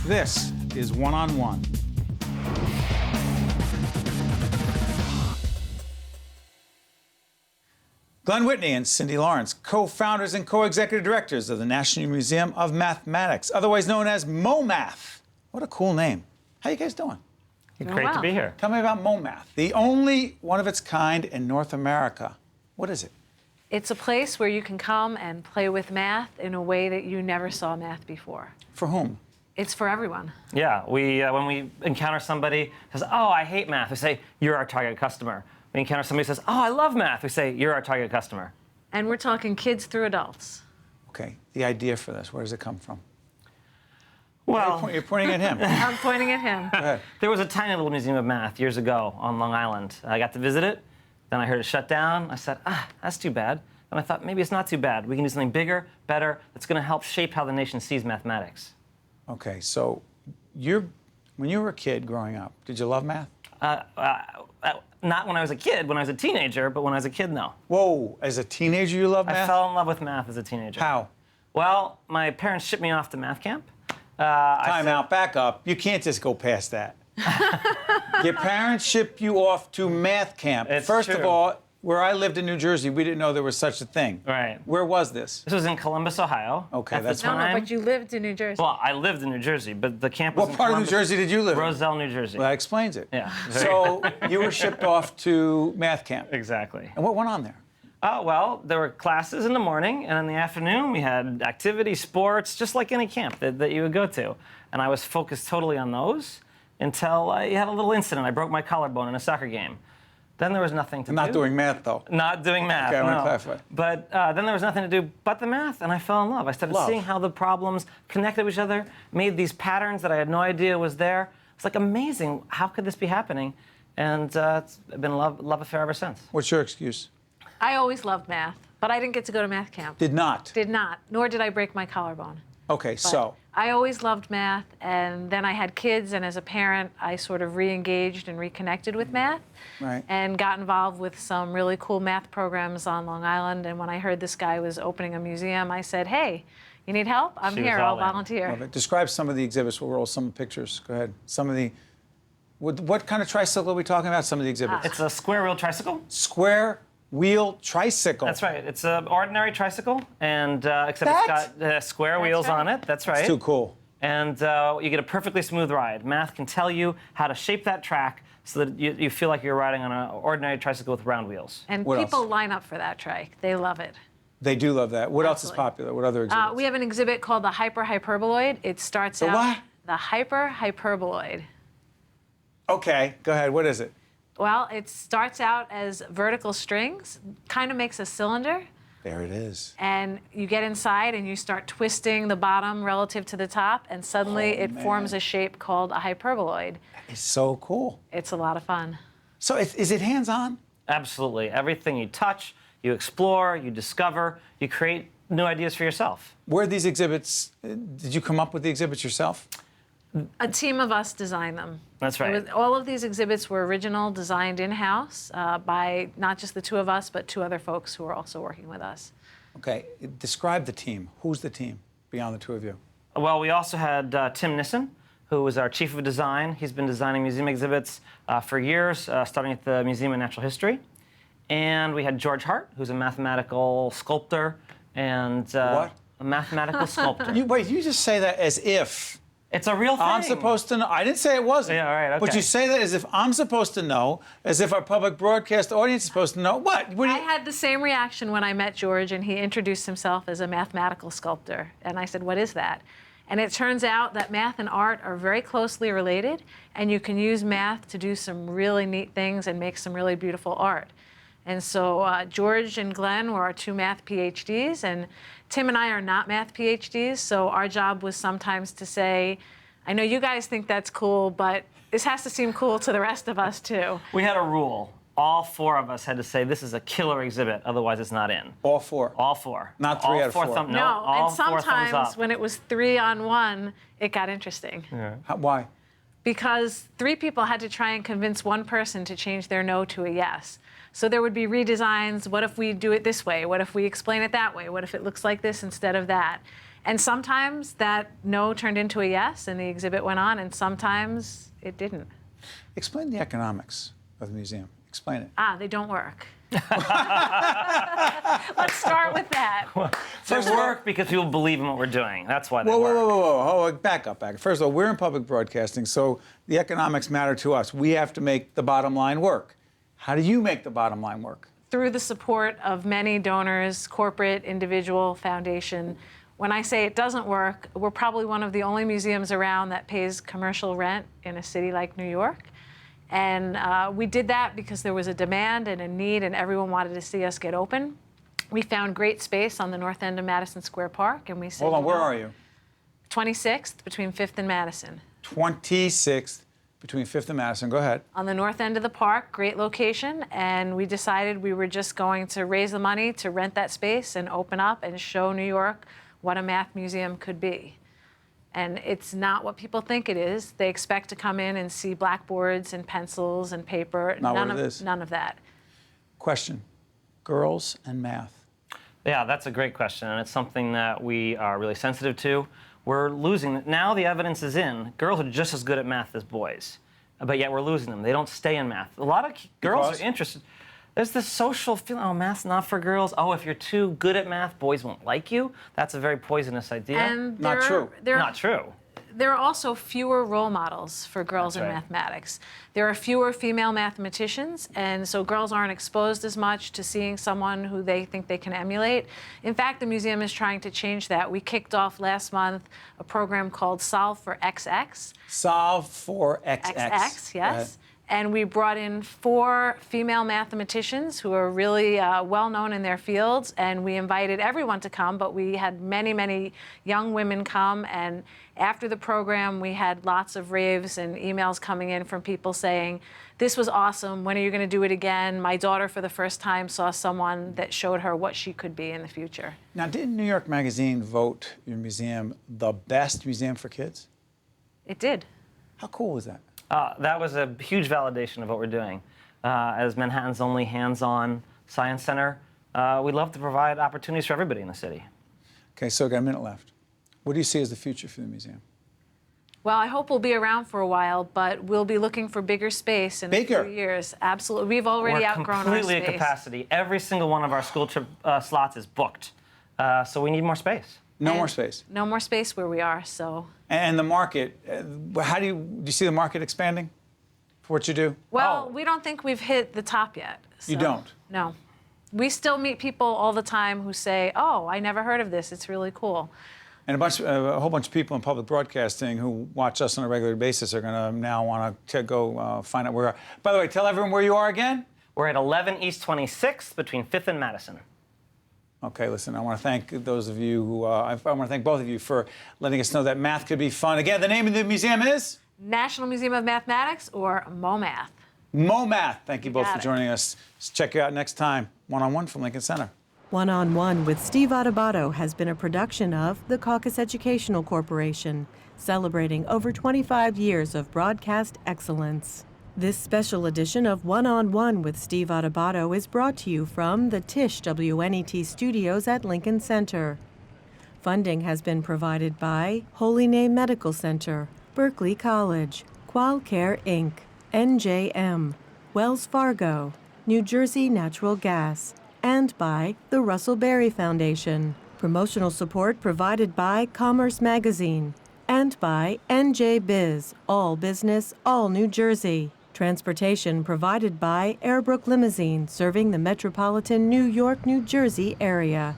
This is One-on-One. Glen Whitney and Cindy Lawrence, co-founders and co-executive directors of the National Museum of Mathematics, otherwise known as MoMath. What a cool name. How you guys doing? Great to be here. Tell me about MoMath, the only one of its kind in North America. What is it? It's a place where you can come and play with math in a way that you never saw math before. For whom? It's for everyone. Yeah, when we encounter somebody who says, "Oh, I hate math," we say, "You're our target customer." We encounter somebody who says, "Oh, I love math," we say, "You're our target customer." And we're talking kids through adults. Okay, the idea for this, where does it come from? Well, You're pointing at him. I'm pointing at him. Go ahead. there was a tiny little museum of math years ago on Long Island. I got to visit it. Then I heard it shut down. I said, that's too bad. And I thought, maybe it's not too bad. We can do something bigger, better, that's going to help shape how the nation sees mathematics. Okay, so when you were a kid growing up, did you love math? Not when I was a kid, when I was a teenager, but when I was a kid, no. Whoa, as a teenager you loved math? I fell in love with math as a teenager. How? Well, my parents shipped me off to math camp. Time out, back up. You can't just go past that. Your parents shipped you off to math camp. It's First of true. all, where I lived in New Jersey, we didn't know there was such a thing. Right. Where was this? This was in Columbus, Ohio. Okay, At that's the No, time. but you lived in New Jersey. Well, I lived in New Jersey, but the camp was What in part of New Columbus, Jersey did you live in? Roselle, New Jersey. Well, that explains it. Yeah. So you were shipped off to math camp. Exactly. And what went on there? Oh, well, there were classes in the morning, and in the afternoon we had activities, sports, just like any camp that you would go to. And I was focused totally on those until I had a little incident. I broke my collarbone in a soccer game. Then there was nothing to do. Not doing math, though. Not doing math, Okay, I want to no. clarify. But then there was nothing to do but the math, and I fell in love. I started seeing how the problems connected with each other, made these patterns that I had no idea was there. It's like amazing. How could this be happening? And it's been a love affair ever since. What's your excuse? I always loved math, but I didn't get to go to math camp. Did not. Did not, nor did I break my collarbone. Okay, But so. I always loved math, and then I had kids, and as a parent, I sort of re-engaged and reconnected with math. Right. And got involved with some really cool math programs on Long Island. And when I heard this guy was opening a museum, I said, "Hey, you need help? I'm She was here. all I'll in. volunteer." Love it. Describe some of the exhibits. We'll roll some pictures. Go ahead. Some of the. What kind of tricycle are we talking about? Some of the exhibits. It's a square wheel tricycle. Square wheel tricycle. That's right. It's an ordinary tricycle, and except That? it's got square wheels right. on it. That's right. It's too cool. And you get a perfectly smooth ride. Math can tell you how to shape that track so that you feel like you're riding on an ordinary tricycle with round wheels. And What people else? line up for that trike. They love it. They do love that. What else is Absolutely. popular? What other exhibits? We have an exhibit called the hyperboloid. It starts out what? the hyperboloid. Okay, go ahead. What is it? Well, it starts out as vertical strings, kind of makes a cylinder, There it is. and you get inside and you start twisting the bottom relative to the top, and suddenly it forms a shape called a hyperboloid. It's so cool. It's a lot of fun. So is it hands-on? Absolutely. Everything you touch, you explore, you discover, you create new ideas for yourself. Where are these exhibits? Did you come up with the exhibits yourself? A team of us designed them. That's right. All of these exhibits were original, designed in-house by not just the two of us, but two other folks who are also working with us. Okay, describe the team. Who's the team beyond the two of you? Well, we also had Tim Nissen, who was our chief of design. He's been designing museum exhibits for years, starting at the Museum of Natural History. And we had George Hart, who's a mathematical sculptor and What? a mathematical sculptor. You just say that as if It's a real thing. I'm supposed to know. I didn't say it wasn't. Yeah, all right, But okay. you say that as if I'm supposed to know, as if our public broadcast audience is supposed to know. What? What do I you... had the same reaction when I met George and he introduced himself as a mathematical sculptor. And I said, "What is that?" And it turns out that math and art are very closely related, and you can use math to do some really neat things and make some really beautiful art. And so George and Glenn were our two math PhDs, and Tim and I are not math PhDs, so our job was sometimes to say, "I know you guys think that's cool, but this has to seem cool to the rest of us too." We had a rule. All four of us had to say this is a killer exhibit, otherwise it's not in. All four. All four. Not three all out of four. No, No, all and four thumbs sometimes up. when it was 3-on-1, it got interesting. Why? Because 3 people had to try and convince one person to change their no to a yes. So there would be redesigns. What if we do it this way? What if we explain it that way? What if it looks like this instead of that? And sometimes that no turned into a yes and the exhibit went on, and sometimes it didn't. Explain the economics of the museum. Explain it. They don't work. Let's start with that. They work because people believe in what we're doing. That's why they Whoa, work. whoa, whoa, whoa, whoa, back up. First of all, we're in public broadcasting, so the economics matter to us. We have to make the bottom line work. How do you make the bottom line work? Through the support of many donors, corporate, individual, foundation. When I say it doesn't work, we're probably one of the only museums around that pays commercial rent in a city like New York. And we did that because there was a demand and a need, and everyone wanted to see us get open. We found great space on the north end of Madison Square Park, and we said, Hold on, where are you? 26th between 5th and Madison. 26th between 5th and Madison. Go ahead. On the north end of the park, great location, and we decided we were just going to raise the money to rent that space and open up and show New York what a math museum could be. And it's not what people think it is. They expect to come in and see blackboards and pencils and paper. Not what it is. None of that. Question, girls and math. Yeah, that's a great question, and it's something that we are really sensitive to. We're losing. Now the evidence is in. Girls are just as good at math as boys, but yet we're losing them. They don't stay in math. A lot of girls are interested. There's this social feeling, oh, math's not for girls. Oh, if you're too good at math, boys won't like you. That's a very poisonous idea. And Not true. Not true. There are also fewer role models for girls That's in right. mathematics. There are fewer female mathematicians, and so girls aren't exposed as much to seeing someone who they think they can emulate. In fact, the museum is trying to change that. We kicked off last month a program called Solve for XX. Solve for XX. XX, Go ahead. yes. And we brought in 4 female mathematicians who are really well known in their fields, and we invited everyone to come, but we had many, many young women come, and after the program we had lots of raves and emails coming in from people saying, this was awesome, when are you going to do it again? My daughter for the first time saw someone that showed her what she could be in the future. Now, didn't New York Magazine vote your museum the best museum for kids? It did. How cool was that? That was a huge validation of what we're doing. As Manhattan's only hands-on science center, we love to provide opportunities for everybody in the city. Okay, so we've got a minute left. What do you see as the future for the museum? Well, I hope we'll be around for a while, but we'll be looking for bigger space in a few years. Absolutely. We've already outgrown our space. We're completely at capacity. Every single one of our school trip slots is booked. So we need more space. No more space. No more space where we are, so. And the market, how do you see the market expanding for what you do? Well, we don't think we've hit the top yet. You so, don't? No. We still meet people all the time who say, oh, I never heard of this. It's really cool. And a whole bunch of people in public broadcasting who watch us on a regular basis are going to now want to go find out where we are. By the way, tell everyone where you are again. We're at 11 East 26th between 5th and Madison. Okay, listen, I want to thank those of you who, I want to thank both of you for letting us know that math could be fun. Again, the name of the museum is? National Museum of Mathematics, or MoMath. MoMath. Thank you both for Got it. joining us. Check you out next time. One-on-one from Lincoln Center. One-on-One with Steve Adubato has been a production of the CAUCUS Educational Corporation, celebrating over 25 years of broadcast excellence. This special edition of One-on-One with Steve Adubato is brought to you from the Tisch WNET studios at Lincoln Center. Funding has been provided by Holy Name Medical Center, Berkeley College, QualCare Inc., NJM, Wells Fargo, New Jersey Natural Gas, and by the Russell Berry Foundation. Promotional support provided by Commerce Magazine and by NJ Biz, all business, all New Jersey. Transportation provided by Airbrook Limousine, serving the metropolitan New York, New Jersey area.